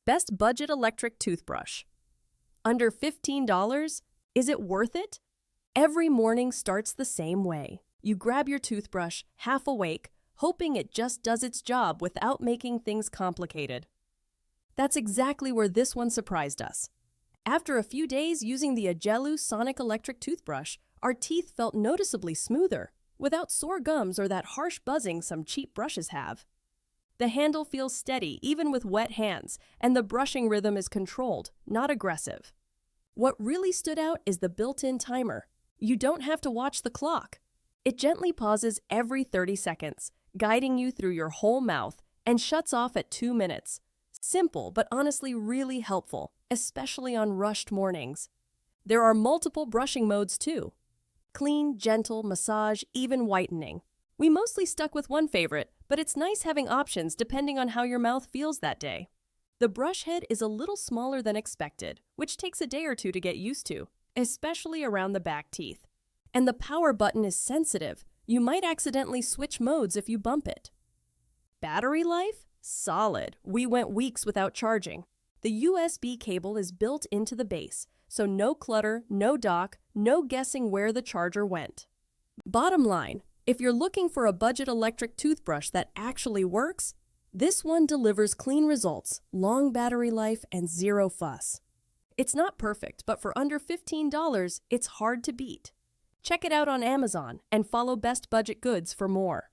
Best budget electric toothbrush. Under $15? Is it worth it? Every morning starts the same way. You grab your toothbrush, half awake, hoping it just does its job without making things complicated. That's exactly where this one surprised us. After a few days using the AJELU Sonic Electric Toothbrush, our teeth felt noticeably smoother, without sore gums or that harsh buzzing some cheap brushes have. The handle feels steady even with wet hands, and the brushing rhythm is controlled, not aggressive. What really stood out is the built-in timer. You don't have to watch the clock. It gently pauses every 30 seconds, guiding you through your whole mouth, and shuts off at 2 minutes. Simple, but honestly really helpful, especially on rushed mornings. There are multiple brushing modes too. Clean, gentle, massage, even whitening. We mostly stuck with one favorite, but it's nice having options depending on how your mouth feels that day. The brush head is a little smaller than expected, which takes a day or two to get used to, especially around the back teeth. And the power button is sensitive. You might accidentally switch modes if you bump it. Battery life? Solid. We went weeks without charging. The USB cable is built into the base, so no clutter, no dock, no guessing where the charger went. Bottom line, if you're looking for a budget electric toothbrush that actually works, this one delivers clean results, long battery life, and zero fuss. It's not perfect, but for under $15, it's hard to beat. Check it out on Amazon and follow Best Budget Goods for more.